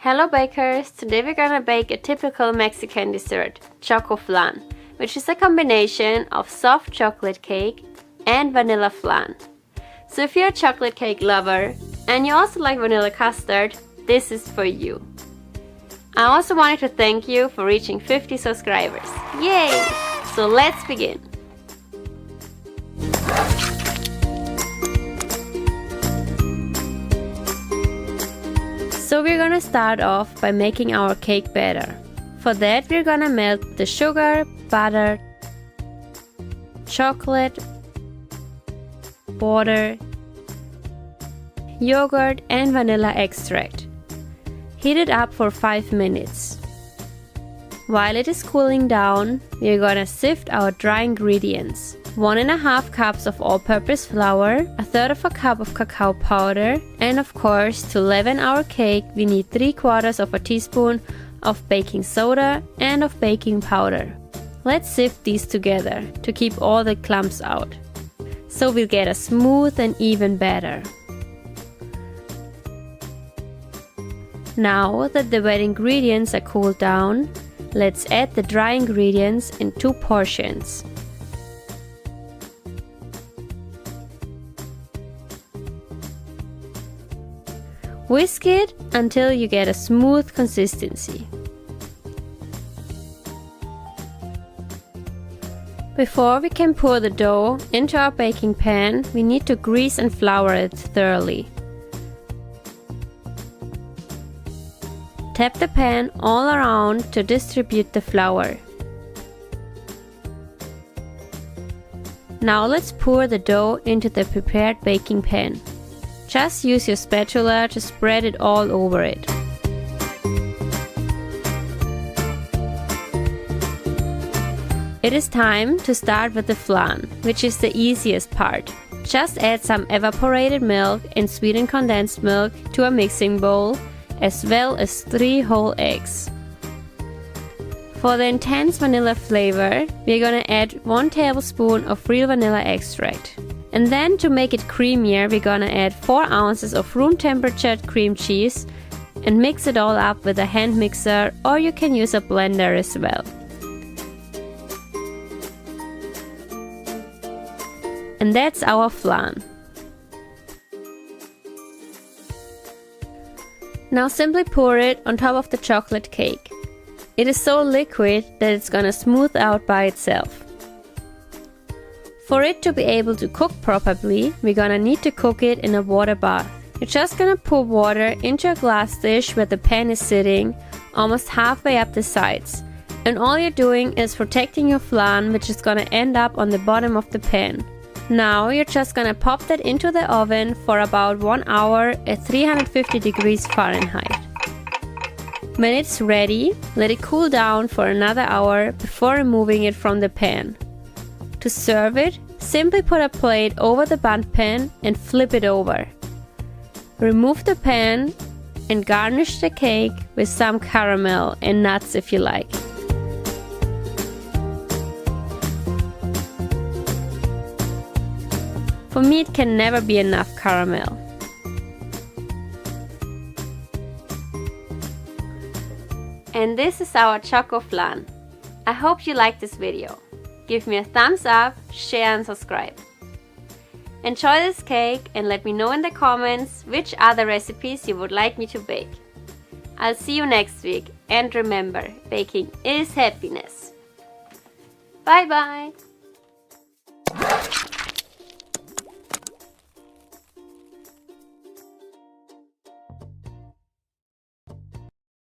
Hello bakers! Today we're gonna bake a typical Mexican dessert, Chocoflan, which is a combination of soft chocolate cake and vanilla flan. So if you're a chocolate cake lover and you also like vanilla custard, this is for you. I also wanted to thank you for reaching 50 subscribers. Yay! So let's begin! So we're gonna start off by making our cake batter. For that we're gonna melt the sugar, butter, chocolate, water, yogurt and vanilla extract. Heat it up for 5 minutes. While it is cooling down, we're gonna sift our dry ingredients. 1½ cups of all-purpose flour, 1/3 cup of cacao powder, and of course to leaven our cake we need 3/4 teaspoon of baking soda and of baking powder. Let's sift these together to keep all the clumps out, so we'll get a smooth and even batter. Now that the wet ingredients are cooled down, let's add the dry ingredients in 2 portions. Whisk it until you get a smooth consistency. Before we can pour the dough into our baking pan, we need to grease and flour it thoroughly. Tap the pan all around to distribute the flour. Now let's pour the dough into the prepared baking pan. Just use your spatula to spread it all over it. It is time to start with the flan, which is the easiest part. Just add some evaporated milk and sweetened condensed milk to a mixing bowl, as well as 3 whole eggs. For the intense vanilla flavor, we're gonna add 1 tablespoon of real vanilla extract. And then to make it creamier, we're gonna add 4 ounces of room temperature cream cheese and mix it all up with a hand mixer, or you can use a blender as well. And that's our flan. Now simply pour it on top of the chocolate cake. It is so liquid that it's gonna smooth out by itself. For it to be able to cook properly, we're gonna need to cook it in a water bath. You're just gonna pour water into a glass dish where the pan is sitting, almost halfway up the sides. And all you're doing is protecting your flan, which is gonna end up on the bottom of the pan. Now you're just gonna pop that into the oven for about 1 hour at 350 degrees Fahrenheit. When it's ready, let it cool down for another hour before removing it from the pan. To serve it, simply put a plate over the bundt pan and flip it over. Remove the pan and garnish the cake with some caramel and nuts if you like. For me, it can never be enough caramel. And this is our Chocoflan. I hope you liked this video. Give me a thumbs up, share and subscribe. Enjoy this cake and let me know in the comments which other recipes you would like me to bake. I'll see you next week, and remember, baking is happiness. Bye bye!